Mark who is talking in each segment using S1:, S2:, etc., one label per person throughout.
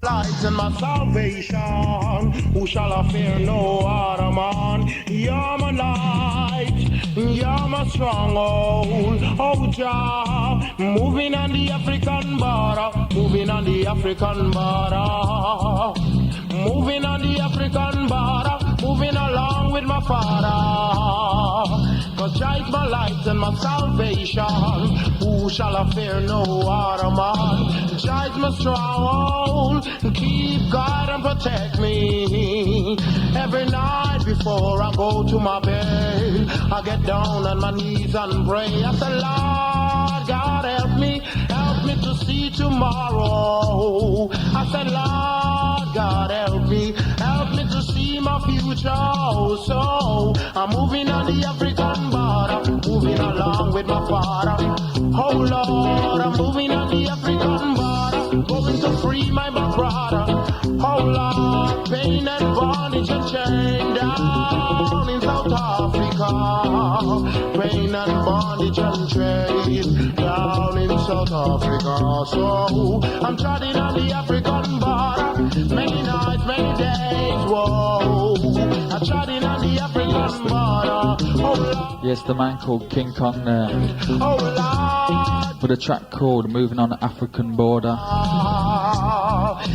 S1: Light and my salvation, who shall I fear no other man? You're my light, you're my stronghold, oh Jah, moving on the African border, moving on the African border, moving on the African border, moving along with my Father. Cause Jah is my light and my salvation, who shall I fear no other man? Jah is my stronghold, keep guard and protect me. Every night before I go to my bed, I get down on my knees and pray. I say, Lord God, help me to see tomorrow. I said, Lord God, help me to see my future. So I'm moving on the African border, moving along with my Father. Oh Lord, I'm moving on the African border, going to free my brother. Oh Lord, pain and bondage and chain down in South Africa. Pain and bondage and chain down in South Africa. So I'm trotting on the African border, many nights, many days. Whoa, I'm trotting on the African border. Oh Lord.
S2: Yes, the man called King Kong there.
S1: Oh Lord.
S2: With a track called Moving on the African Border.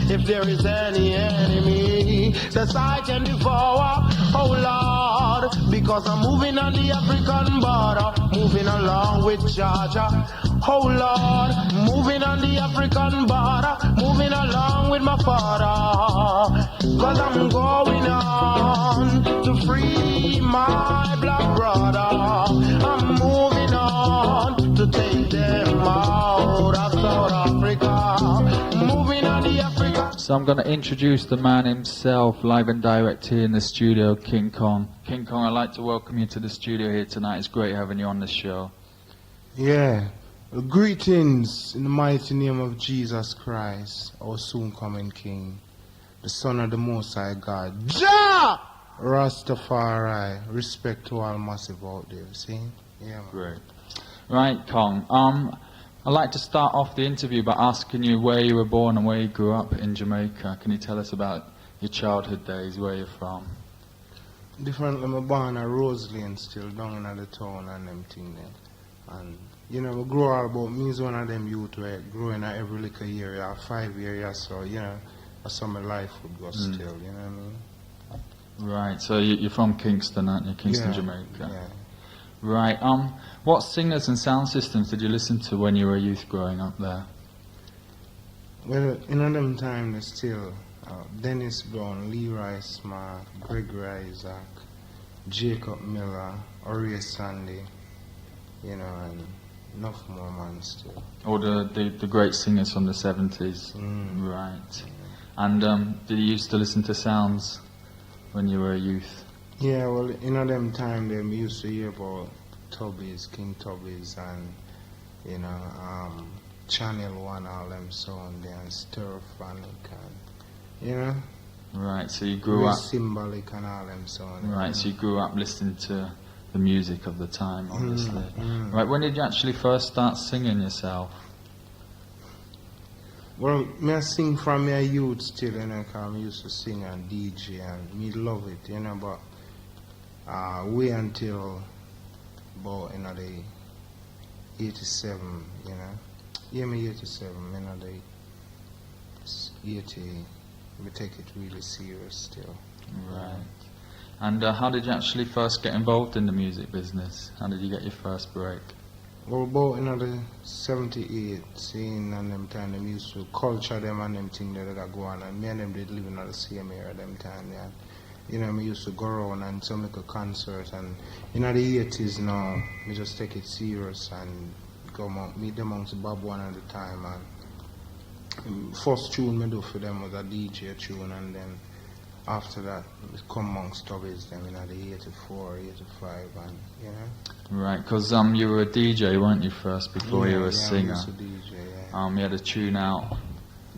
S1: If there is any enemy that I can devour, oh Lord, because I'm moving on the African border, moving along with Georgia. Oh Lord, moving on the African border, moving along with my Father. Cause I'm going on to free my black brother. I'm moving on to take them out of South Africa. Moving on the Africa.
S2: So I'm going to introduce the man himself, live and direct here in the studio, King Kong. King Kong, I'd like to welcome you to the studio here tonight. It's great having you on the show.
S1: Yeah. Greetings in the mighty name of Jesus Christ, our soon coming King, the Son of the Most High God, Jah Rastafari. Respect to all massive out there, see? Yeah, man.
S2: Great. Right, Kong. I'd like to start off the interview by asking you where you were born and where you grew up in Jamaica. Can you tell us about your childhood days, where you're from?
S1: Differently, I'm born at Rose Lane still, down in the town and them thing there. And, you know, I grow up about me is one of them youth where growing at every little area, 5 areas, so, you know, that's how my life would go still, you know what I mean?
S2: Right, so you're from Kingston, aren't you? Kingston,
S1: yeah,
S2: Jamaica.
S1: Yeah.
S2: Right, what singers and sound systems did you listen to when you were a youth growing up there?
S1: Well, in them time, there's still Dennis Brown, Leroy Smart, Gregory Isaac, Jacob Miller, Ori Sandy, you know, and enough more man still.
S2: Or the great singers from the 70s. Right. And did you used to listen to sounds when you were a youth?
S1: Yeah, well, in them time, they used to hear about Tubbies, King Tubbies, and, you know, Channel 1, all them sound there, and Stereophonic, and, you know.
S2: Right, so you grew up...
S1: Symbolic and all them sound.
S2: Right, so you grew up listening to the music of the time, obviously. Right, when did you actually first start singing yourself?
S1: Well, me I sing from my youth still, you know, because I used to sing and DJ, and me love it, you know, but wait until about, you know, the 87, you know. Yeah, me 87, you know, the 80, we take it really serious still.
S2: Right. And how did you actually first get involved in the music business? How did you get your first break?
S1: Well, about, you know, the 78 scene and them time, them used to culture them and them thing that got go on, and me and them did live in the same area them time, yeah. You know, me used to go around and so make a concert, and in the 80s now, me just take it serious and go meet them amongst Bob one at a time, and first tune me do for them was a DJ tune, and then after that, it come amongst Tubbies them in the 84, 85, and, you know.
S2: Right, because you were a DJ, weren't you, first, before you were a singer?
S1: I was a DJ, yeah.
S2: You had a tune out.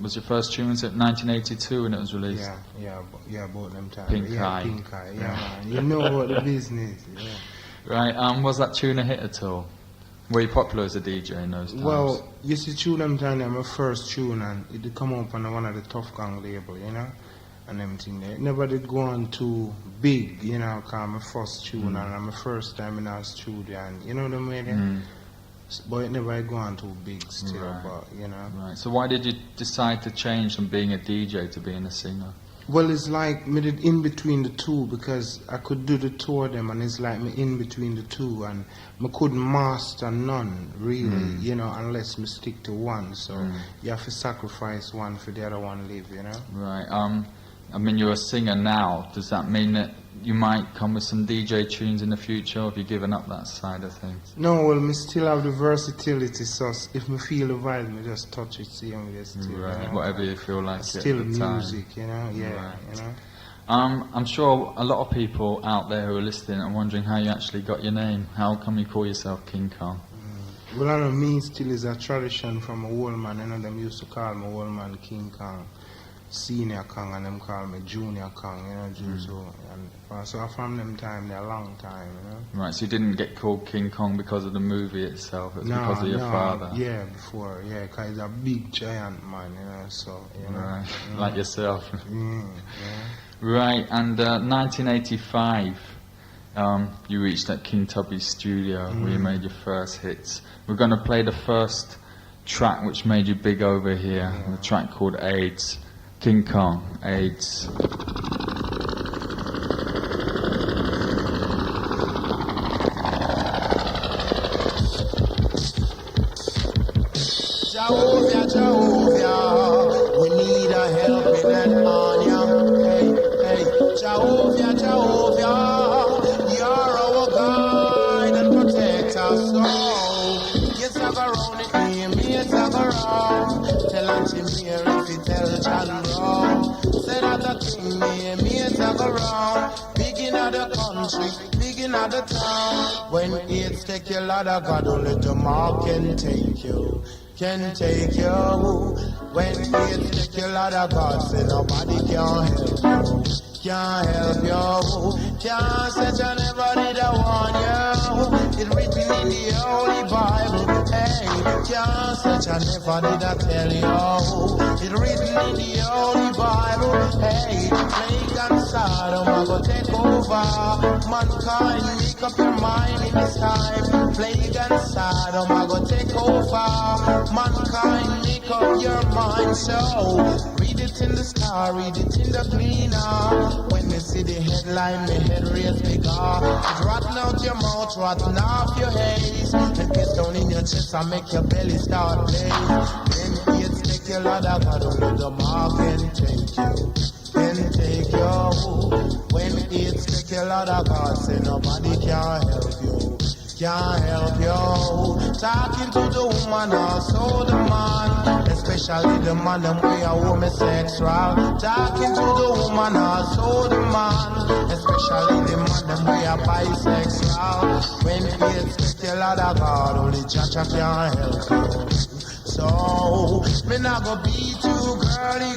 S2: Was your first tune, was it 1982 when it was released?
S1: Yeah, about them time.
S2: Pink
S1: yeah,
S2: Eye.
S1: Pink Eye, yeah, man. You know what the business, yeah.
S2: Right, was that tune a hit at all? Were you popular as a DJ in those times?
S1: Well, you see, tune them time, my first tune, and it did come up on one of the Tough Gang label, you know, and everything there. It never did go on too big, you know, cause my first tune, and my first time in our studio, and you know what I mean? But it never go on too big still,
S2: Right.
S1: but, you know.
S2: Right. So why did you decide to change from being a DJ to being a singer?
S1: Well, it's like me did in between the two because I could do the two of them, and it's like me in between the two, and me couldn't master none really, you know, unless me stick to one. So you have to sacrifice one for the other one live, you know.
S2: Right. I mean, you're a singer now. Does that mean that you might come with some DJ tunes in the future, or have you given up that side of things?
S1: No, well, me still have the versatility. So if me feel the vibe, me just touch it, see, and me just still,
S2: Right.
S1: you know,
S2: Whatever you feel like.
S1: still
S2: at the time.
S1: music, you know. Yeah,
S2: Right.
S1: you know.
S2: I'm sure a lot of people out there who are listening are wondering how you actually got your name. How come you call yourself King Kong?
S1: Well, I know me still is a tradition from a old man. You know, them used to call me old man King Kong, Senior Kong, and them call me Junior Kong, you know, so, and so from them time, they're a long time, you know.
S2: Right, so you didn't get called King Kong because of the movie itself, it was because of your father?
S1: Yeah, before, yeah, because he's a big giant man, you know, so, you know.
S2: Right, like yourself.
S1: Yeah.
S2: Right, and 1985, you reached that King Tubby studio where you made your first hits. We're going to play the first track which made you big over here, a track called AIDS. King Kong, AIDS.
S1: Jehovah, Jehovah, we need a helping hand on ya. Hey, hey, Jehovah, Jehovah, you're our guide and protector. So, yes, I go round it, yes, I go round. Tell Auntie Mary if you tell John Brown. Say that the king, yes, I go round. Big in the country, big in the town. When it's take you, Lord of God, only the mark can take you. Can take you. When it's take you, Lord of God, say nobody can help you. Can't help you. Can't set you never did I warn you. It's written in the Holy Bible. Hey, can't set you never did I tell you. It's written in the Holy Bible. Hey, plague and Sodom are gonna take over. Mankind, make up your mind in this time. Plague and Sodom are gonna take over. Mankind, make up your mind. So, read it in the star, read it in the cleaner. When you see the headline, my head raised bigger. It rotten out your mouth, rotten off your haze. And piss down in your chest and make your belly start blaze. Then it's take your Lord of God, only the mark can take you. Can take you. When it's take your Lord of God, say nobody can help you. Can't help you. Talking to the woman, also the man. Especially the man, them way are homosexual. Talking to the woman, also the man. Especially the man, them way are bisexual. When it's take your Lord of God, only Jaja can help you. So, me not go be too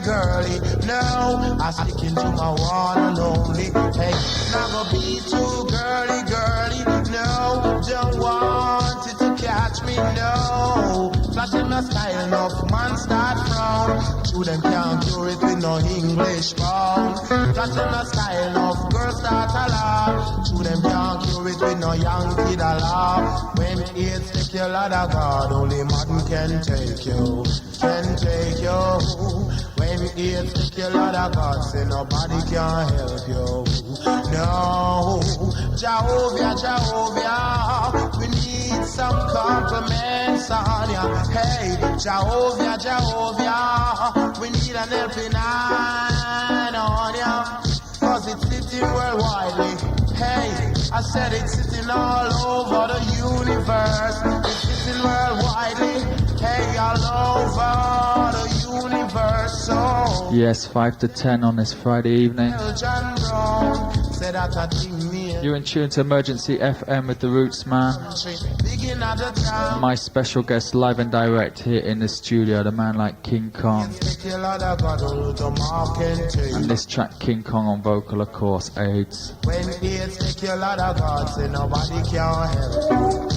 S1: girly, no. I sticking to my one and only. Hey, not go be too girly, no. Don't want it to catch me, no. Flash in my style, enough man start from. To them can't cure it with no English pound. Flash in my style, enough girls start a laugh. To them can't cure it with no young kid a laugh. When it's take your Lord of God, only man can take you. Can take you. When it's take your Lord of God, say nobody can help you. No, Jehovah, Jehovah, we need some compliments on ya. Hey, Jehovah, Jehovah, we need an helping hand on ya. Cause it's sitting worldwide. Hey, I said it's sitting all over the universe. It's sitting worldwide. Hey, all over the universe. So
S2: Yes, 5 to 10 on this Friday evening. You're in tune to Emergency FM with the Rootsman. And my special guest live and direct here in the studio, the man like King Kong. And this track, King Kong on vocal, of course, AIDS.
S1: When it's take your Lord of God, say nobody can help you.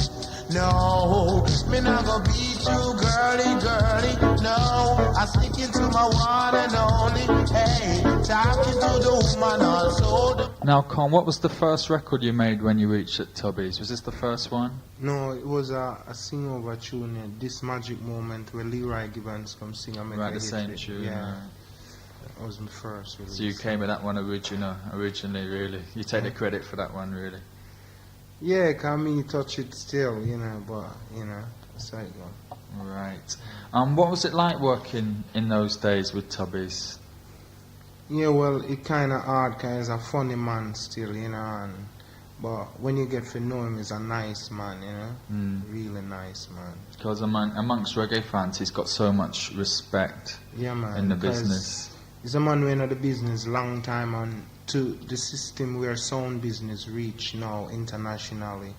S1: No, me not gonna beat you, girly, girly. No, I stick it to my one and only. Hey, talking to the woman also.
S2: Now, Con, what was the first record you made when you reached at Tubby's? Was this the first one?
S1: No, it was a sing-over tune, This Magic Moment, where Leroy Gibbons come sing and make
S2: Right,
S1: a
S2: the
S1: hit
S2: same
S1: it.
S2: tune.
S1: Yeah,
S2: Right.
S1: that was my first release.
S2: So you came with that one originally, really. You take the credit for that one, really.
S1: Yeah, can me touch it still, but, that's how it go.
S2: Right. What was it like working in those days with Tubby's?
S1: Yeah, well, it kind of hard, cause he's a funny man still, but when you get to know him, he's a nice man, really nice man.
S2: Because amongst reggae fans, he's got so much respect
S1: Man,
S2: in the business.
S1: He's a man who in the business long time, and to the system where sound business reach now internationally.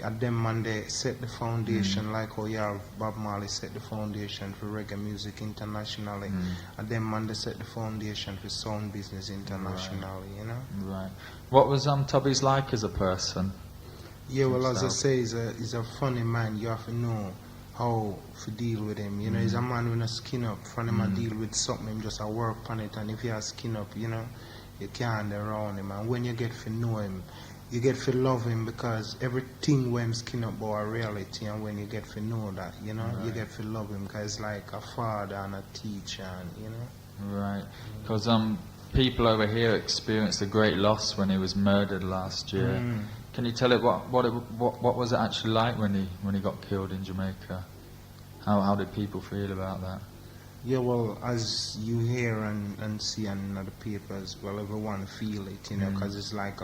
S1: At them man, they set the foundation like how you have Bob Marley set the foundation for reggae music internationally. At them man, they set the foundation for sound business internationally,
S2: Right. What was Tubby's like as a person?
S1: Yeah, well, as I
S2: himself?
S1: say, he's a funny man. You have to know how to deal with him. He's a man with a skin up. From him, deal with something, him just a work on it. And if you have skin up, you can't around him. And when you get to know him, you get to love him, because everything when him skin up about a reality. And when you get to know that, you get to love him, because it's like a father and a teacher,
S2: Right. Because people over here experienced a great loss when he was murdered last year. Can you tell it what was it actually like when he got killed in Jamaica? How did people feel about that?
S1: Yeah, well, as you hear and see in the papers, well, everyone feel it, because it's like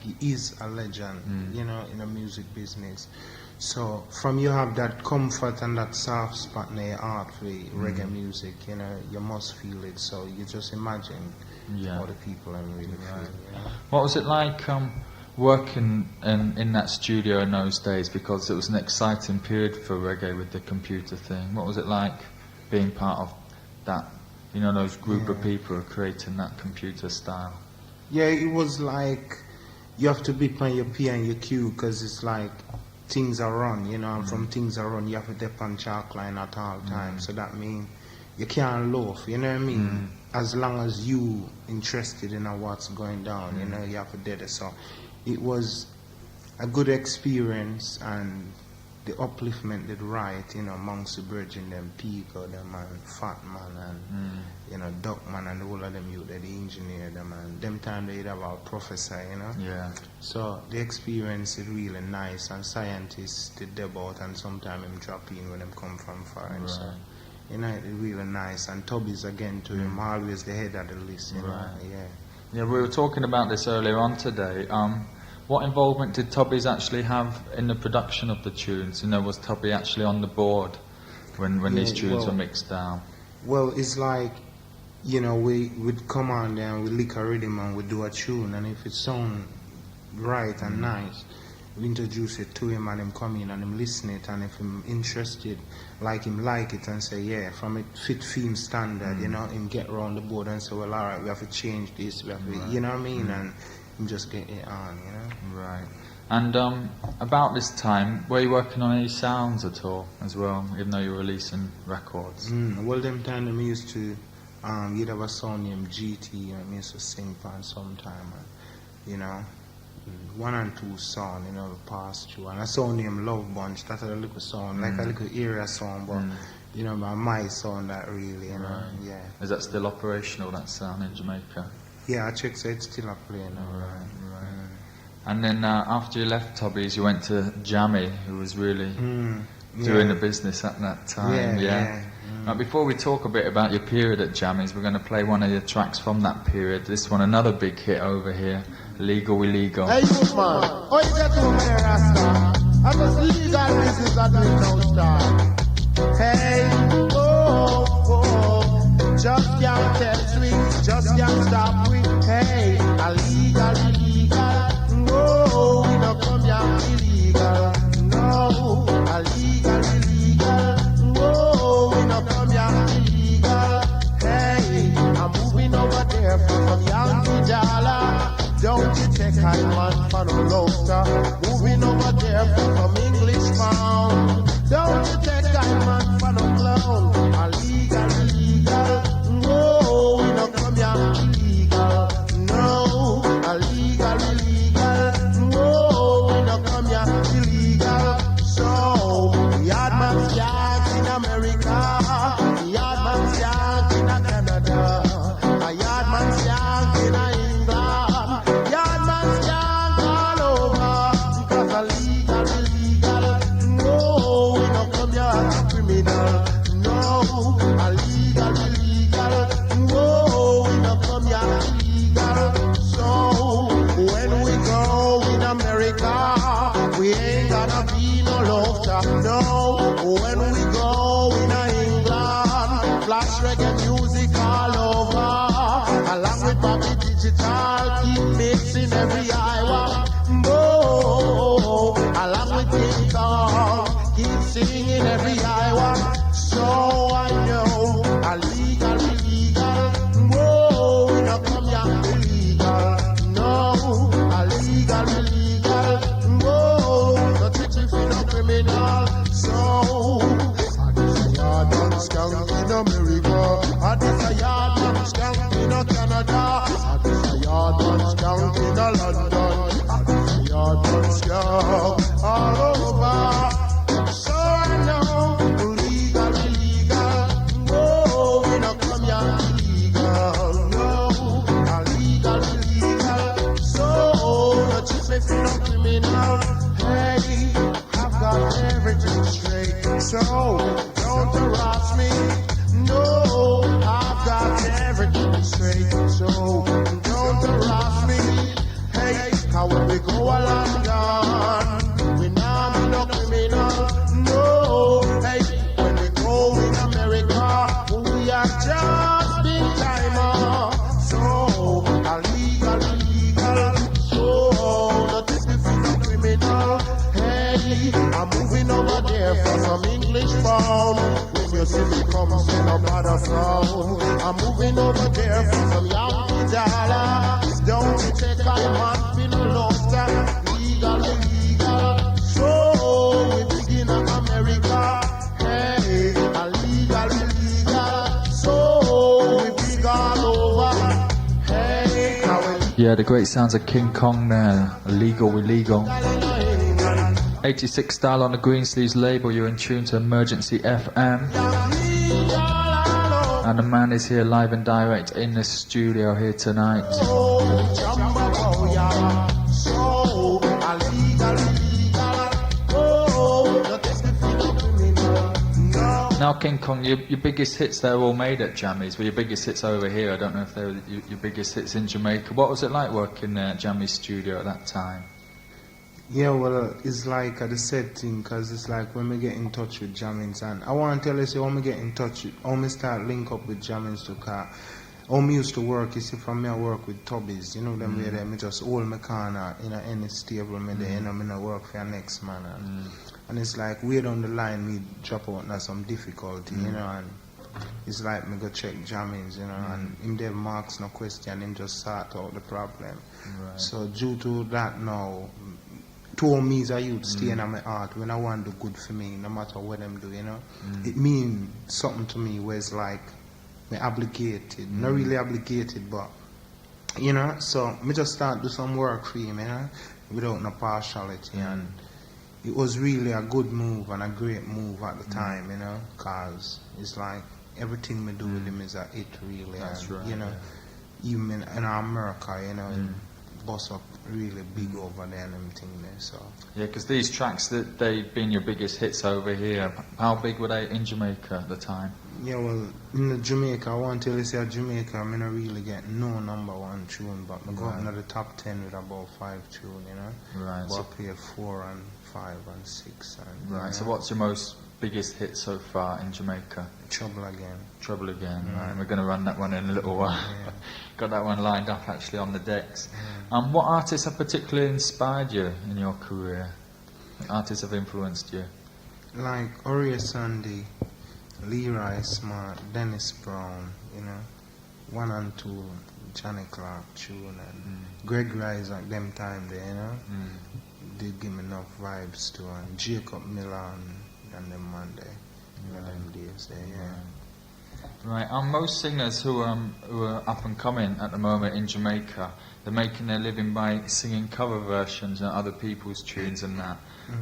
S1: he is a legend, in the music business. So from you have that comfort and that soft spot in your heart for reggae music, you must feel it. So you just imagine how the people are really feel.
S2: What was it like working in that studio in those days? Because it was an exciting period for reggae with the computer thing. What was it like being part of that, those group of people who are creating that computer style?
S1: Yeah, it was like you have to be on your P and your Q, because it's like things are run, and from things are run, you have to dip on chalk line at all times. So that means you can't loaf, you know what I mean? As long as you interested in what's going down, you have to do it. So it was a good experience, and the upliftment did right, amongst the bridging them, Pico, them, and Fat Man, and Duck Man, and all of them, the engineer, them, and them time they'd have a professor,
S2: Yeah.
S1: So the experience is really nice, and scientists did debut, and sometimes them drop in when them come from foreign.
S2: Right.
S1: So, it's really nice, and Tubby's again to him, always the head of the list,
S2: Right.
S1: Yeah.
S2: Yeah, we were talking about this earlier on today. What involvement did Tubby's actually have in the production of the tunes? Was Tubby actually on the board when these tunes were mixed down?
S1: Well, it's like, we'd come on there and we lick a rhythm and we do a tune, and if it sound right and nice, we introduce it to him, and him come in and him listen it, and if him interested, him like it and say, yeah, from it fit theme standard, him get around the board and say, well, all right, we have to change this, we have to, you know what I mean, and him just get it on,
S2: Right. And about this time, were you working on any sounds at all as well, even though you were releasing records?
S1: Well, them time them used to, you'd have a song named GT, and I used to sing for sometime, and, 1 and 2 song, passed through, and a song named Love Bunch, that's a little song, like a little area song, but, my song that really, yeah.
S2: Is that still operational, that sound in Jamaica?
S1: Yeah, I checked, so it's still up playing now.
S2: Right. And then after you left Tubby's, you went to Jammy, who was really doing the business at that time. Yeah. Now, before we talk a bit about your period at Jammy's, we're going to play one of your tracks from that period. This one, another big hit over here, Legal Illegal.
S1: Hey, youth man, how you get over there, Rasta? I just legal business I do it now, star. Hey, just can't tell me, just can't stop me. Hey, illegal. No, we don't come here illegal. No, illegal. No, we don't come here illegal. Hey, I'm moving over there from Yankee Dollar. Don't you take time man for no laughter. Moving over there for some English pound. Don't you take time man for no clown. Illegal, illegal. No, we don't come here illegal. No, illegal, illegal. No, we don't come here illegal. So, yard man's yard in America. Yard man's yard in Canada. A yard man's yard in England. Yard man's yard all over. Because illegal, illegal. No, we don't come here as a criminal. No, illegal, illegal. No, we don't come here illegal. So, when we go in America, we ain't gonna be no laughter. No, when we go in England, flash reggae music all over. Along with Bobby Digital, keep mixing every hour. Oh, along with King Kong, keep singing every hour. So I know, illegal, illegal. Whoa, we don't come here illegal. No, illegal, illegal. Whoa, no teaching for no criminal. So, this a yard man skunk in America. This a yard man skunk in Canada. This a yard man skunk in London. This a yard man skunk all over. So I know, illegal, illegal. Whoa, we don't come here illegal. No, illegal, illegal. So, no teaching for no criminal. Hey, I've got everything straight. So, don't harass me. No, I've got everything straight. So, don't harass me. Hey, how will we go along gone? We now be no criminal. No, hey, when we go in America, we are just big timer. So, illegal, illegal. So, not if we no criminal. Hey, I'm moving over there for some English pound. When you see me come, say no bother frown. I'm moving over there for some Yankee dollar. Don't you take time man, be no laughter. Legal, illegal. So we begin in America. Hey, illegal, illegal. So we big all over. Hey, how we
S2: Yeah, the great sounds of King Kong there. Illegal, illegal. 86 style on the Greensleeves label. You're in tune to Emergency FM. And the man is here live and direct in the studio here tonight. Now, King Kong, your biggest hits, they're all made at Jammy's. Well, your biggest hits over here, I don't know if they were your biggest hits in Jamaica. What was it like working at Jammy's studio at that time?
S3: Yeah, well, it's like the sad thing, because it's like when we get in touch with Jammins, and I want to tell you, so when we get in touch, when we start link up with Jammins to car, how me used to work, you see, from me I work with Tubbies, you know, them way there, me just hold my corner, you know, any stable, me there, you know, me not work for your next man, and it's like, way down the line, me drop out now some difficulty, you know, and it's like me go check Jammins, you know, and him there marks no question, him just sort out the problem.
S2: Right.
S3: So due to that now, to me as a youth stay in my heart when I want to do good for me, no matter what them do, you know. It means something to me where it's like me obligated, not really obligated, but you know, so me just start do some work for him, you know, without no partiality, and it was really a good move and a great move at the time, you know, cause it's like everything me do with him is a hit really.
S2: That's
S3: and,
S2: right,
S3: you know, even in America, you know, boss up really big over there and everything there. So
S2: Yeah, because these tracks, that they've been your biggest hits over here. How big were they in Jamaica at the time?
S3: yeah, well, in Jamaica, I want to tell you, say Jamaica, I mean, I really get no #1 tune, but I go up into the top 10 with about 5 tune, you know.
S2: Right.
S3: But
S2: So,
S3: I play 4 and 5 and 6 and
S2: right.
S3: you
S2: So
S3: know,
S2: what's your most biggest hit so far in Jamaica?
S3: Trouble Again.
S2: Trouble Again. Right. We're going to run that one in a little while.
S3: Yeah.
S2: Got that one lined up actually on the decks. What artists have particularly inspired you in your career? What artists have influenced you?
S3: Like Oriya Sunday, Leroy Smart, Dennis Brown, you know, 1 and 2, Johnny Clark tune and Greg Rise at them time there, you know. Did give me enough vibes to and Jacob Miller and them man there. You know them days there, yeah.
S2: Right, most singers who are up and coming at the moment in Jamaica, they're making their living by singing cover versions of other people's tunes and that.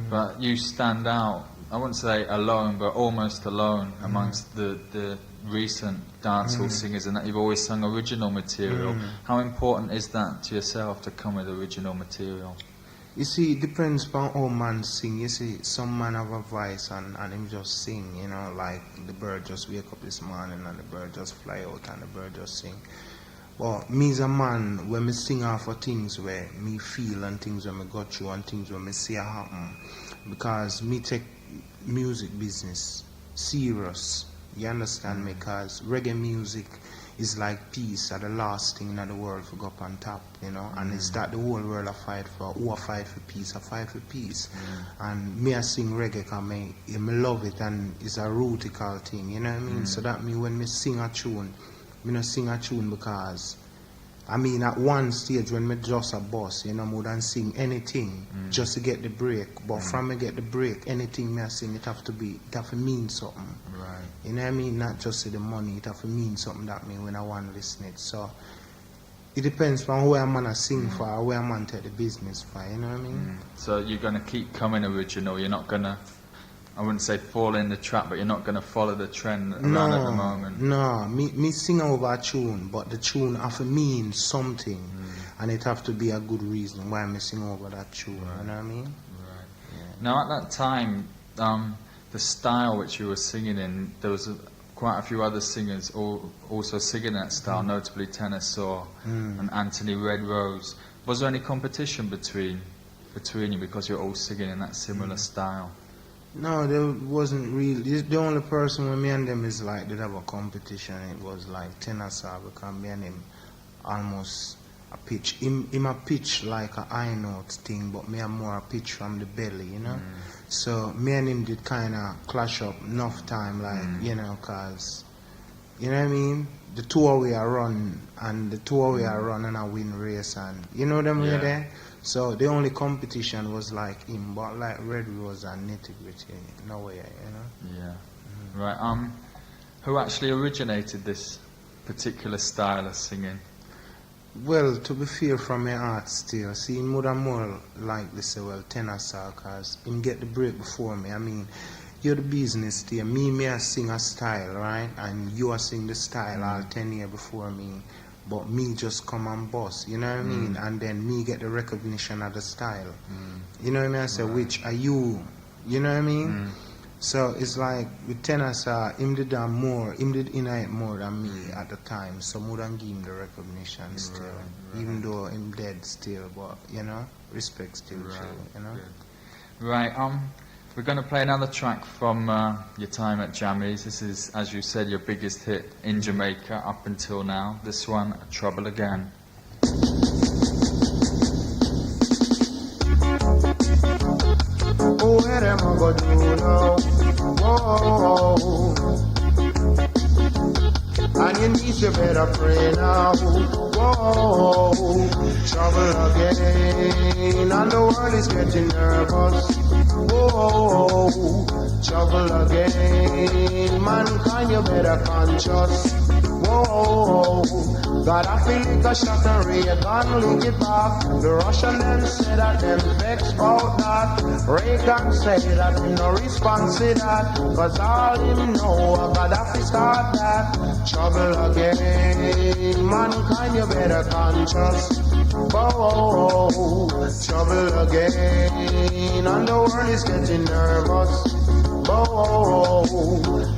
S2: But you stand out, I wouldn't say alone, but almost alone amongst the recent dancehall singers, and that you've always sung original material. How important is that to yourself to come with original material?
S3: You see, it depends on how man sing. You see, some man have a voice and him just sing, you know, like the bird just wake up this morning and the bird just fly out and the bird just sing. But me as a man, when me sing off of things where me feel and things where me go through and things where me see happen, because me take music business serious, you understand me? Because reggae music is like peace are the last thing in the world to go up on top, you know, and it's that the whole world a fight for, who a fight for peace, a fight for peace. And me I sing reggae because me love it and it's a rootical thing, you know what I mean? So that means when me sing a tune, me not sing a tune because, I mean, at one stage when me just a boss, you know, more than sing anything just to get the break. But from me get the break, anything me I sing, it have to mean something.
S2: Right.
S3: You know what I mean? Not just the money, it have to mean something that me when I want to listen it. So it depends on where I'm gonna sing for, or where I'm gonna take the business for, you know what I mean?
S2: So you're gonna keep coming original, you're not gonna, I wouldn't say fall in the trap, but you're not going to follow the trend around at the moment.
S3: No, me sing over a tune, but the tune have to mean something, and it have to be a good reason why me sing over that tune, you know what I mean?
S2: Right. Yeah. Now at that time, the style which you were singing in, there was quite a few other singers also singing that style, notably Tennyson and Anthony Red Rose. Was there any competition between you because you're all singing in that similar style?
S3: No, there wasn't really. The only person with me and them is like did have a competition. It was like Tennyson because me and him almost a pitch. Him a pitch like a high note thing, but me a more a pitch from the belly, you know. So me and him did kind of clash up enough time, like you know, cause you know what I mean. The tour we are run and I win race and you know them way there. So the only competition was like him, but like Red Rose and Nitty-Gritty, no way, you know.
S2: Yeah. Right. Who actually originated this particular style of singing?
S3: Well, to be fair from my heart still, see, more and more like they say, well, Tennyson, cause him get the break before me. I mean, you're the business there. Me I sing a style, right? And you are sing the style all 10 years before me. But me just come and boss, you know what I mean? And then me get the recognition of the style. You know what I mean? I say, which are you? You know what I mean? So it's like with Tennyson, him did it more than me at the time. So more than give him the recognition still. Right. Even though him dead still, but you know, respect still true, you know?
S2: Good. Right, we're going to play another track from your time at Jammies. This is, as you said, your biggest hit in Jamaica up until now. This one, Trouble Again.
S1: Oh, where am I gonna do now? Whoa. And your knees, you better pray now. Whoa. Trouble again. And the world is getting nervous. Whoa, trouble again. Mankind, you better conscious. Whoa, God, I feel like a shot and Reagan lick it back. The Russian them say that them vex about that. Reagan say that him no response to that. Cause all him know, God, I feel start that. Trouble again. Mankind, you better conscious. Whoa, trouble again. And the world is getting nervous. Whoa,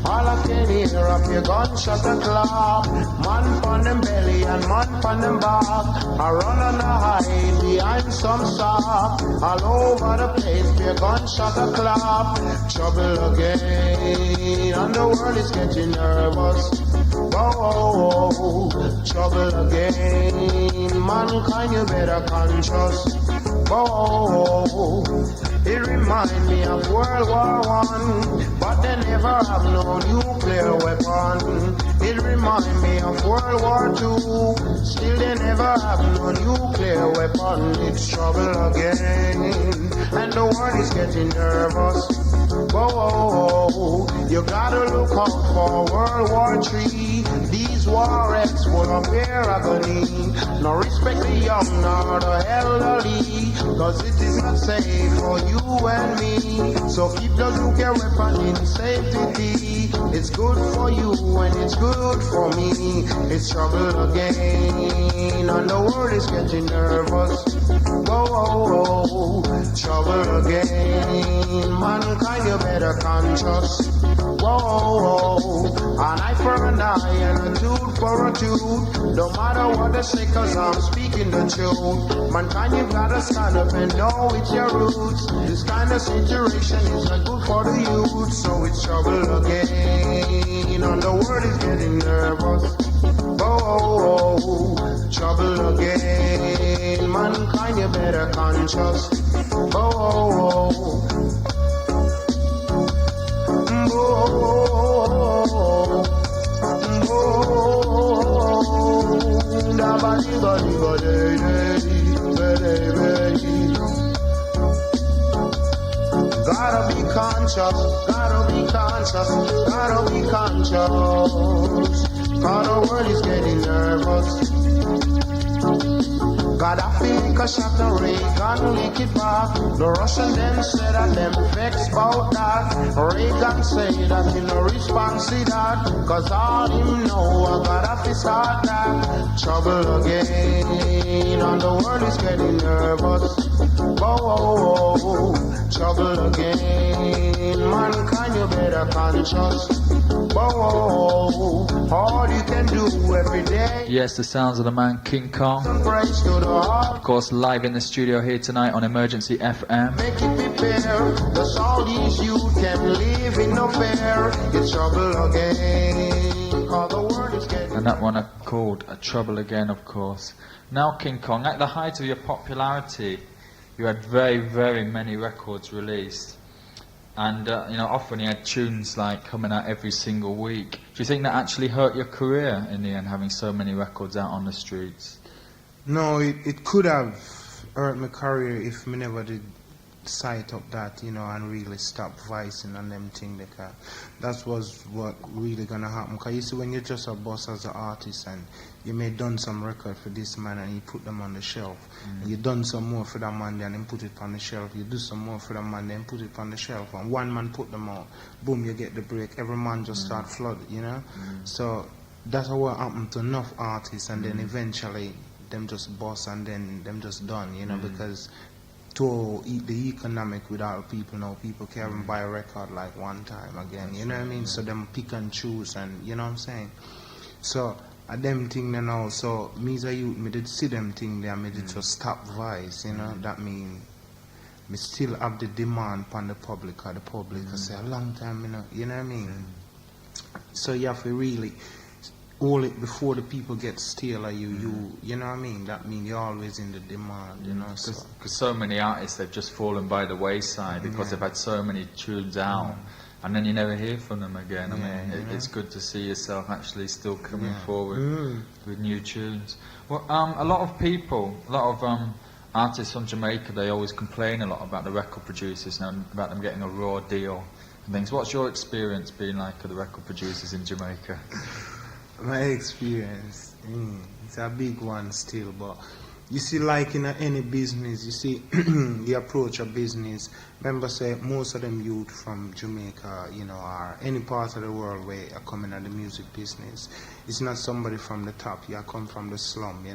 S1: all I can hear of your gunshot and clap. Man on them belly and man on them back. I run and I hide behind some sock. All over the place, your gunshot and clap. Trouble again, and the world is getting nervous. Whoa, trouble again. Mankind, you better conscious. Whoa, it remind me of World War I, but they never have no nuclear nuclear weapon. It reminds me of World War II. Still they never have no nuclear weapon. It's trouble again, and the world is getting nervous. Whoa, you gotta look out for World War III. These war acts full of fear agony. No respect the young nor the elderly, cause it is not safe for you and me. So keep the nuclear weapon in safety. It's good for you and it's good for me. It's trouble again, and the world is getting nervous. Whoa, trouble again. Mankind, you better conscious. Whoa, an eye for an eye and a tooth for a tooth. No matter what they say, cause I'm speaking the truth. Mankind, you gotta stand up and know it's your roots. This kind of situation is not good for the youth. So it's trouble again, and the world is getting nervous. Oh, trouble again. Mankind, you better conscious. Oh, gotta be conscious, gotta be conscious, gotta be conscious. Cause the world is getting nervous. Gaddafi lick a shot the Reagan lick it back. The Russian them said that them vexed about that. Reagan say that he no response to that. Cause all him know Gaddafi start that. Trouble again, and the world is getting nervous. Whoa, trouble again. Mankind, you better conscious. Whoa, all you can do every day.
S2: Yes, the sounds of the man King Kong. Of course, live in the studio here tonight on Emergency FM.
S1: Make it prepare, cause all these youth can live in no fear. It's trouble again, cause the world is getting.
S2: And that one I called A Trouble Again, of course. Now, King Kong, at the height of your popularity, you had very, very many records released. And, often you had tunes like coming out every single week. Do you think that actually hurt your career in the end, having so many records out on the streets?
S3: No, it could have hurt my career if me never did sight up that, and really stop voicing and them things like that. That was what really gonna happen. Because you see, when you're just a boss as an artist and you may done some record for this man and you put them on the shelf, and you done some more for that man then put it on the shelf, you do some more for that man then put it on the shelf, and one man put them out, boom, you get the break, every man just start flooding, So that's what happened to enough artists, and then eventually them just boss and then them just done, because to eat the economic without people now, people can't buy a record like one time again, you know what I mean? So them pick and choose, and you know what I'm saying? So them thing now, so me as a youth, me did see them thing there, me did just stop voice, that mean me still have the demand upon the public, or the public I say a long time, you know what I mean? So you have to really hold it before the people get stale of you know what I mean? That means you're always in the demand,
S2: Because so many artists, they've just fallen by the wayside because they've had so many tunes out, and then you never hear from them again. I mean, it's good to see yourself actually still coming forward with new tunes. Well, a lot of artists from Jamaica, they always complain a lot about the record producers and about them getting a raw deal and things. What's your experience being like with the record producers in Jamaica?
S3: My experience, it's a big one still, but you see, like in any business, you see, the approach of business, remember say, most of them youth from Jamaica, or any part of the world where are coming at the music business, it's not somebody from the top, you come from the slum,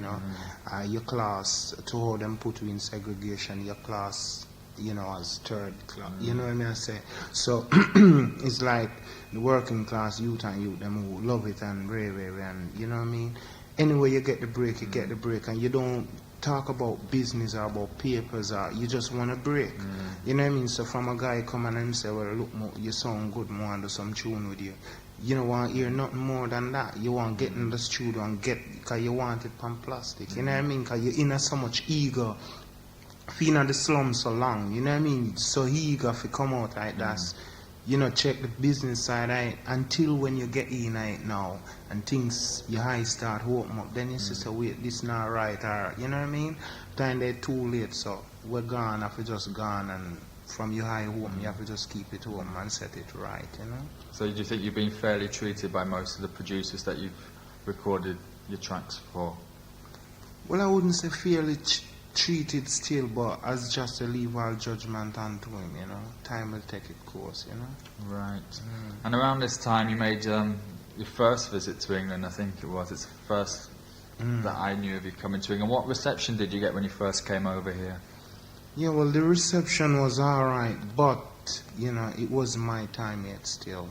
S3: your class, to hold them put you in segregation, your class, as third class, you know what I mean, I say. So, it's like the working class youth them who love it and rare, and you know what I mean. Anyway, you get the break, and you don't talk about business or about papers, or you just want a break. You know what I mean. So from a guy come and say, well, look, you sound good, I want to do some tune with you. You don't want to hear nothing more than that. You want to get in the studio and because you want it from plastic. You know what I mean. Because you're in so much ego. Being in the slum so long, you know what I mean? So eager to come out like that. check the business side out until when you get in it now and things your eyes start open up. Then you say, wait, this not right, or you know what I mean? Time they're too late, so we're gone. Have to just gone, and from your high home, you have to just keep it home and set it right,
S2: So do you think you've been fairly treated by most of the producers that you've recorded your tracks for?
S3: Well, I wouldn't say fairly treated still, but as just to leave all judgment onto him, Time will take its course,
S2: Right. And around this time you made your first visit to England, I think it was. It's the first that I knew of you coming to England. What reception did you get when you first came over here?
S3: Yeah, well, the reception was alright, but, it wasn't my time yet still.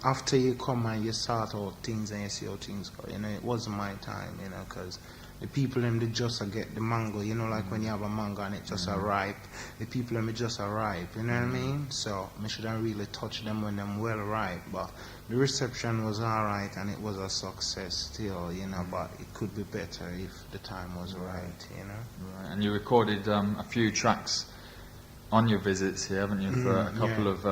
S3: After you come and you sort out things and you see how things go, it wasn't my time, because the people them they just get the mango, like when you have a mango and it just ripe, the people them just ripe, you know what I mean? So I shouldn't really touch them when them well ripe, but the reception was alright and it was a success still, but it could be better if the time was right.
S2: Right. And you recorded a few tracks on your visits here, haven't you, for a couple of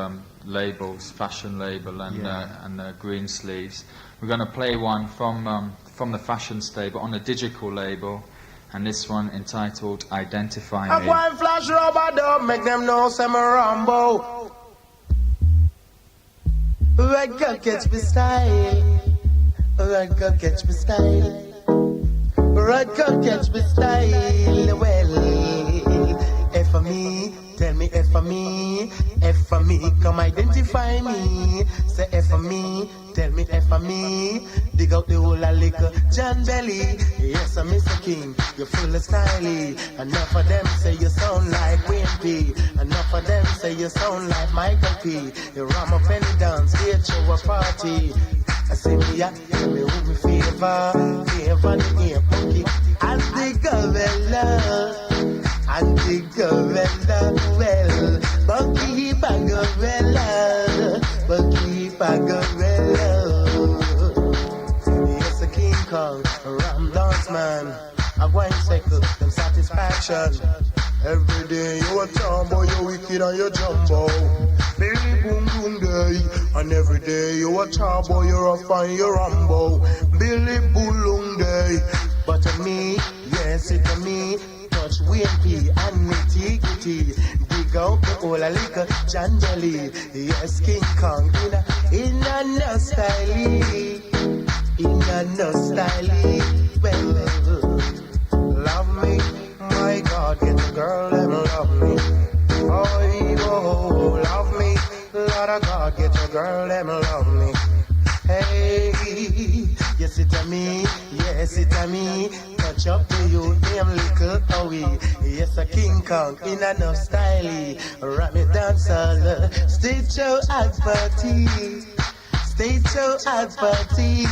S2: labels, Fashion Label and Green Sleeves. We're going to play one from the Fashion stable on a digital label, and this one entitled Identify Me.
S1: I'm going flash rubber dub, make them know some Rambo. Red girl catch me style, red girl catch me style, red girl catch me style. Well, F for me, tell me F for me, F for me, come identify me. Say F for me, tell me F for me. Dig out the whole of liquor, John Belly. Yes, I'm Mr. King, you're full of styly. Enough of them say you sound like Wayne P. Enough of them say you sound like Michael P. You ram up any dance, stage show a party. I say me at me who me favor the ear punky. And the gorilla, and the gorilla, well, Bucky Bagorella, Bucky Bagorella. Yes, a King Kong, a Ram Dance Man, a wine cycle, them satisfaction. Every day you a tomboy, you wicked and you jumbo. Billy boom boom day, and every day you a tomboy, you're a fine, you're Rambo. Billy boom day, but to me, yes, it to me. Touch wimpy and nitty-gritty. Dig out the whole of liquor, John Jelly. Yes, King Kong in a no style, in a no style. Well, love me, my God, get a girl and love me. Oh, love me, Lord of God, get a girl and love me. Hey, yes it a me, yes it a me. Touch up to you, damn little Howie. Yes a King Kong in a no style. Rap me dance all, stage show adverty, stage show adverty.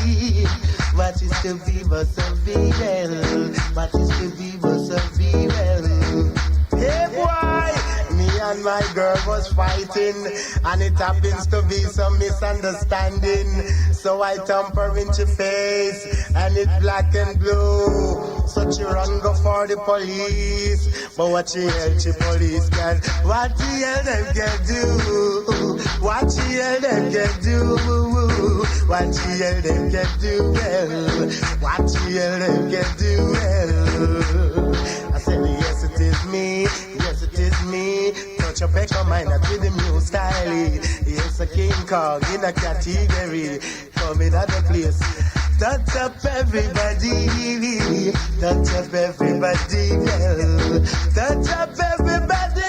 S1: What is to be but so be well? What is to be but so be well? Hey boy, me and my girl was fighting, and it happens to be some misunderstanding. So I thump her in your face, and it's black and blue. So she run go for the police, but what she hell she police can? What she hell them can do? What she hell them can do? What she hell them can do? Well, what she hell them can do? Well, I said yes it is me, yes it is me. Touch your peck of mine with the new style. Yes a King Kong in a category. Come in at the place. Touch up everybody, touch up everybody, well. Touch up everybody,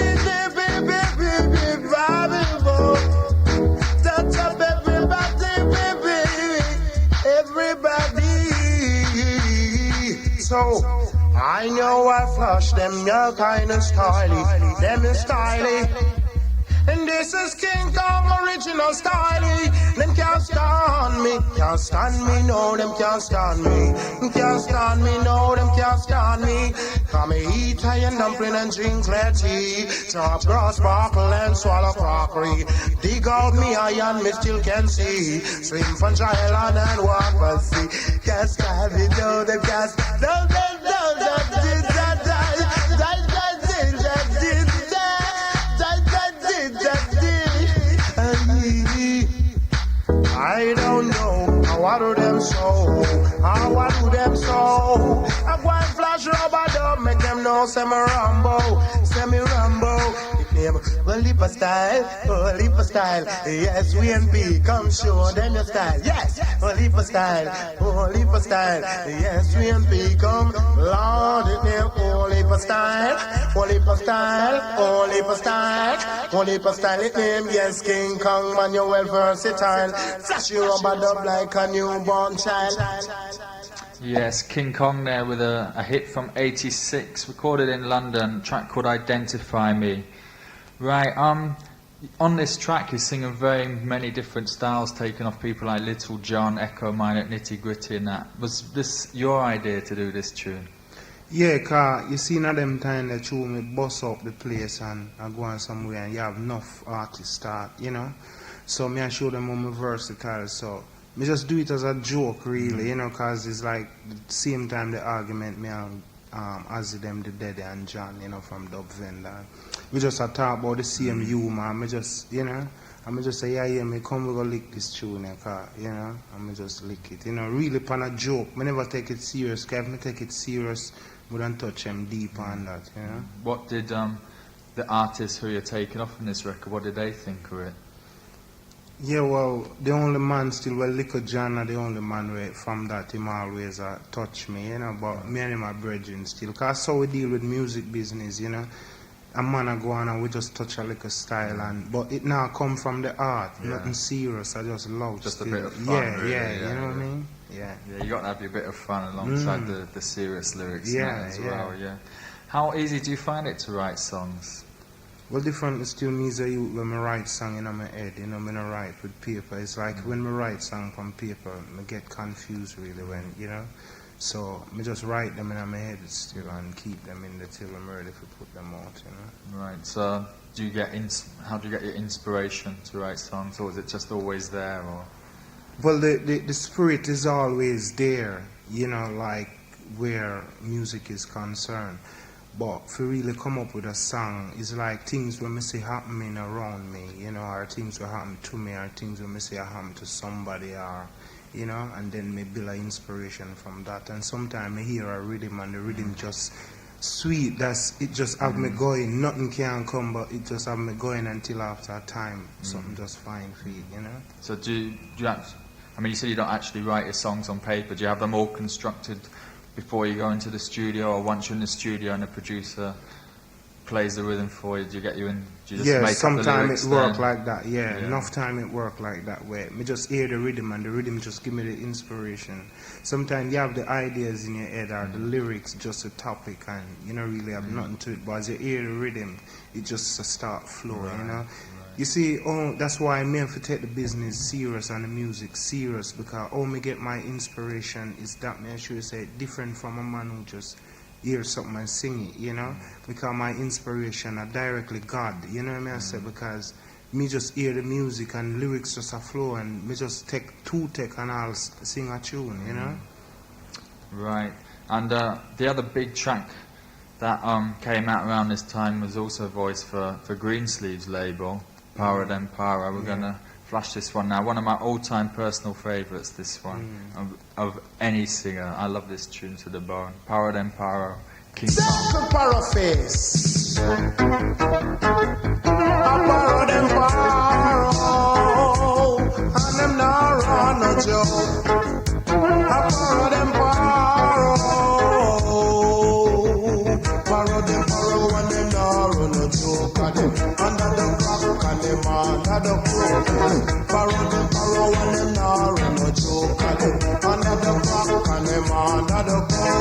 S1: touch up everybody. So I know I flush them, you're kind of styly, them is styly. And this is King Kong original style. Them can't stand me, can't stand me, no, them can't stand me. Can't stand me, no, them can't stand me. Come eat iron dumpling and drink clear tea. Chop grass, sparkle and swallow crockery. Dig out me iron, me still can see. Swim from Island and walk by sea. Can't stand me, no, them can't stand me. I go and flash rubber dub, make them know say me Rambo, say me Rambo. Well, leap a style, oh, leap a style. Yes, WNP, come show them your style. Yes, oh, leap a style, oh, leap a style. Yes, WNP, come, Lord, it name, oh, leap a style, oh, leap a style, oh, leap a style, oh, leap a style, it name, yes, King Kong, man, you're well versatile. Flash you rubber dub like a newborn child.
S2: Yes, King Kong there with a hit from '86, recorded in London, track called Identify Me. Right, on this track you're singing very many different styles taken off people like Little John, Echo Minor, Nitty Gritty and that. Was this your idea to do this tune?
S3: Yeah, cause you see now them time that you me bust up the place and I go on somewhere and you have enough artists start, you know. So me I show them I'm versatile, so me just do it as a joke really, you know, cause it's like the same time the argument me and Ozzy them the Daddy and John, you know, from Dub Vendor. We just talk about the same humor, me just, you know, and me just say, yeah, me come we go lick this tune, you know, and me just lick it, you know, really pan a joke. Me never take it serious, cause if me take it serious, we don't touch them deep on that, you know.
S2: What did the artists who you're taking off on this record, what did they think of it?
S3: Yeah, well, the only man still, well, Little John are the only man where from that him always touch me, you know, but me and him are brethren still. Because that's how we deal with music business, you know. A man a go on and we just touch a little style, and but it now come from the art, nothing serious, I just love
S2: just
S3: still.
S2: a bit of fun, really,
S3: you know what I mean? Yeah.
S2: Yeah, you got to have your bit of fun alongside the serious lyrics as well, yeah. How easy do you find it to write songs?
S3: Well, different still means that when I write song in my head, you know, when I write with paper, it's like when I write song from paper, I get confused really when, you know. So I just write them in my head still and keep them in the till I'm ready to put them out, you know.
S2: Right. So do you get how do you get your inspiration to write songs, or is it just always there? Or
S3: well, the spirit is always there, you know, like where music is concerned. But for really come up with a song, it's like things when me say happening around me, you know, or things will happen to me, or things when me say happen to somebody, or you know, and then me build an inspiration from that. And sometimes I hear a rhythm and the rhythm just sweet, that's it just have me going, nothing can come but it just have me going until after a time something just fine for it, you know.
S2: So do you I mean, you said you don't actually write your songs on paper, do you have them all constructed before you go into the studio, or once you're in the studio and the producer plays the rhythm for you, do you get you in? Do you just make
S3: sometimes it work like that. Yeah, enough time it work like that way. Me just hear the rhythm and the rhythm just give me the inspiration. Sometimes you have the ideas in your head or the lyrics just a topic and you don't really have nothing to it. But as you hear the rhythm, it just start flowing. You know. Right. You see, that's why I have to take the business serious and the music serious, because me get my inspiration is that me I should say different from a man who just hear something and sing it, you know, because my inspiration are directly God, you know what I mean? I say, because me just hear the music and lyrics just a flow and me just take and I'll sing a tune, you know?
S2: Right. And the other big track that came out around this time was also voiced for Greensleeves label, Power Them Power. We're going to flash this one now. One of my all-time personal favourites, this one, of any singer. I love this tune to the bone. Power Them Power, King Kong.
S1: Power face. Power them power, and them not run no joke. Power them power, power them power, and them not run no joke. Under the rock and them under the crook. Power them power, and them not run no joke. Under the rock and them under the crook.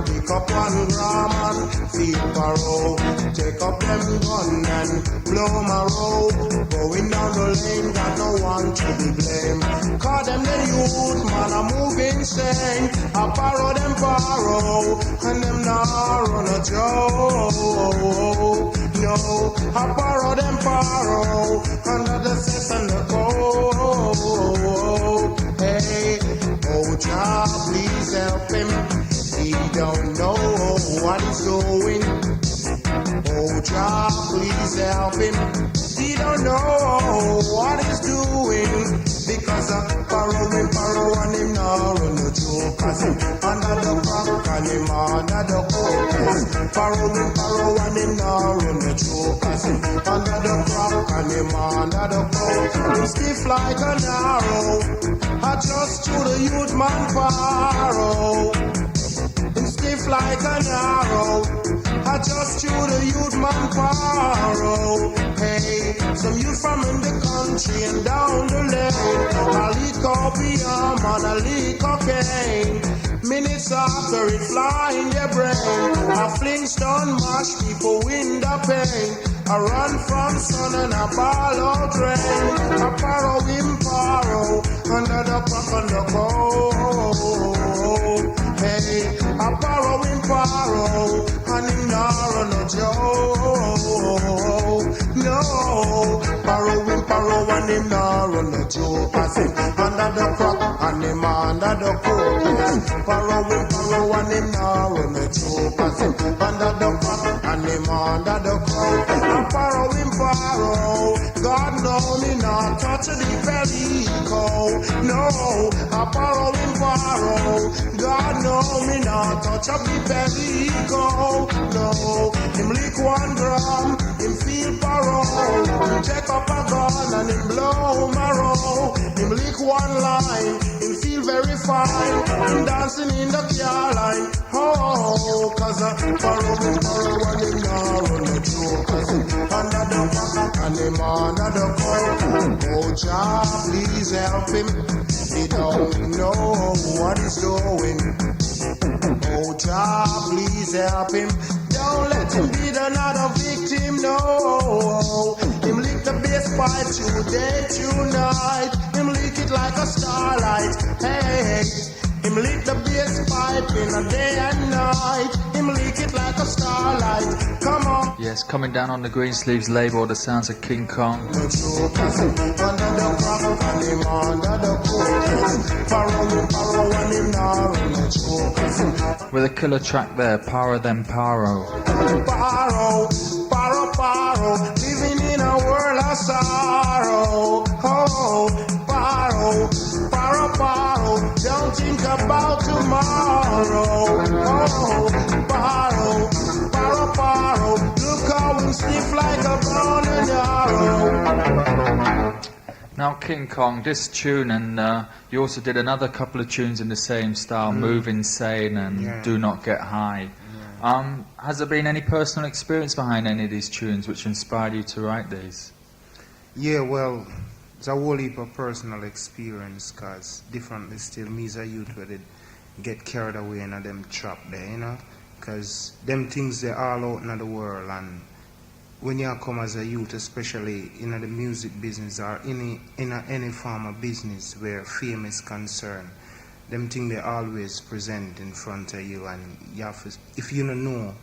S1: Pick up one gram and feel barrow. Take up them gun and blow my rope. Going down the lane, got no one to be blamed. Call them the youth, man, I'm moving sane. I borrow them borrow, and them not run a joke. No, I borrow them borrow, under the set and the code. Hey, oh Jah, please help him. He don't know what he's doing. Oh Jah, please help him. He don't know what he's doing. Because I'm borrowing and him now run the joke. Cause him under the rock and him under the coat. Paro and him now run the choke. I say under the crack and him under the coat. Him stiff like an arrow. I just to the youth man paro. Him stiff like an arrow. I just to the youth man paro. Hey, some youth from in the country and down the lane. A leak opium and a leak cocaine. Minutes after it fly in their brain. A fling stone mash people in the pain. I run from sun and a ball out rain. A paro in paro under the crack and the cold. Hey, a paro in paro and him not run a joke. No, paro and him not run a joke. I say under the crack and him under the cold. Paro and him not run a joke. I say under the crack and him under the cold. A paro in paro, God know me not touch the perico. No, a paro in paro, God know me not touch up the perico. No, him lick 1 gram, him feel paro. Him check up a gun and him blow marrow. Him lick 1 line, him feel very fine. Him dancing in the car line. Oh, cause a paro and him not run the joke. Under the back and him under the coat. Oh, Jah, please help him. He don't know what he's doing. Oh, Jah, please help him. Don't let him be another victim, no. Him lick the bass pipe today, tonight. Him lick it like a starlight. Hey, him lick the bass pipe in a day and night. Him lick it like a starlight. Come on.
S2: Yes, coming down on the Greensleeves label, the sounds of King Kong. With a killer track there, Paro Then Paro.
S1: Paro, living in a world of sorrow. Oh, Paro, don't think about tomorrow. Oh, Paro, look how we stiff like a bone and arrow.
S2: Now King Kong, this tune, and you also did another couple of tunes in the same style, Move Insane and Do Not Get High. Has there been any personal experience behind any of these tunes which inspired you to write these?
S3: Yeah, well, it's a whole heap of personal experience, because differently still, me as a youth where they get carried away in them trap there, you know, because them things they're all out in the world, and when you come as a youth, especially in the music business or in any form of business where fame is concerned, them things they always present in front of you, and you have to, if you don't know,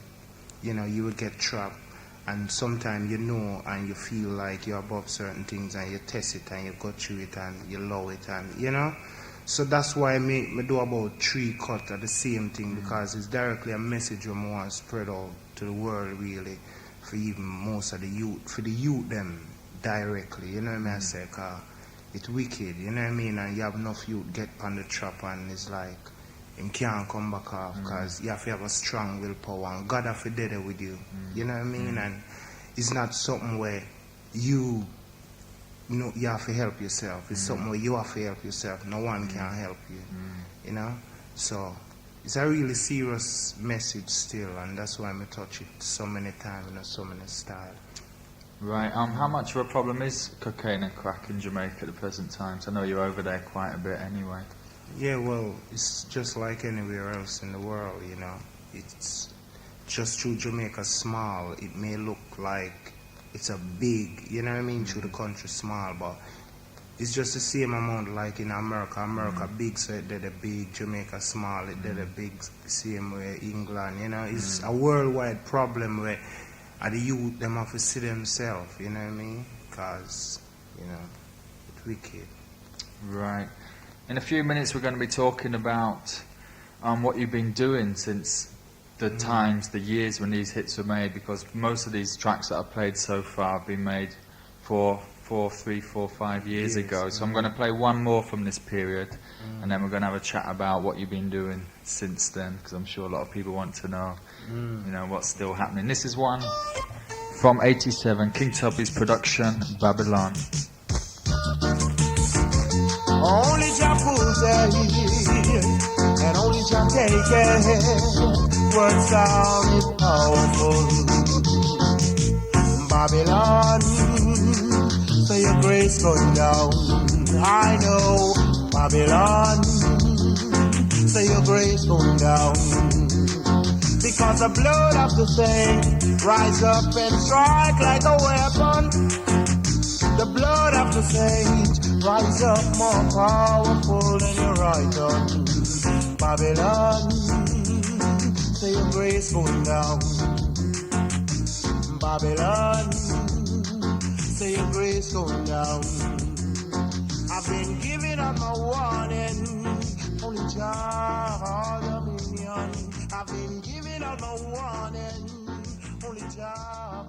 S3: you know, you will get trapped. And sometimes you know and you feel like you're above certain things and you test it and you go through it and you love it, and you know. So that's why me do about 3 cut of the same thing, because it's directly a message we want to spread out to the world, really, for even most of the youth, for the youth them directly, you know what I mean? I say, cause it's wicked, you know what I mean? And you have enough youth get on the trap and it's like, him can't come back off, because you have to have a strong willpower and God have to be there with you. You know what I mean? And it's not something where you know you have to help yourself. It's something where you have to help yourself. No one can help you. You know? So it's a really serious message still, and that's why I touch it so many times and so many styles.
S2: Right. How much of a problem is cocaine and crack in Jamaica at the present times? I know you're over there quite a bit anyway.
S3: Yeah, well, it's just like anywhere else in the world, you know. It's just through Jamaica small, it may look like it's a big, you know what I mean, through the country small, but it's just the same amount like in America. America big, so it did a big, Jamaica small, it did a big, same way England, you know. It's a worldwide problem where the youth, them have to see themselves, you know what I mean, because, you know, it's wicked.
S2: Right. In a few minutes we're going to be talking about what you've been doing since the times, the years when these hits were made, because most of these tracks that I've played so far have been made for 3, 4, 5 years
S3: Yes,
S2: ago. So I'm going to play one more from this period, and then we're going to have a chat about what you've been doing since then, because I'm sure a lot of people want to know, you know, what's still happening. This is one from '87, King Tubby's production, Babylon.
S1: Only Jah put and only Jah take it. Word sound is powerful. Babylon, so your grace going down. I know Babylon, so your grace going down. Because the blood of the saint rise up and strike like a weapon. The blood of the saint rise up more powerful than your right hand. Babylon, so your grace going down. Babylon, so your grace going down. I've been giving up my warning, only Jah dominion. I've been giving up my warning, only Jah.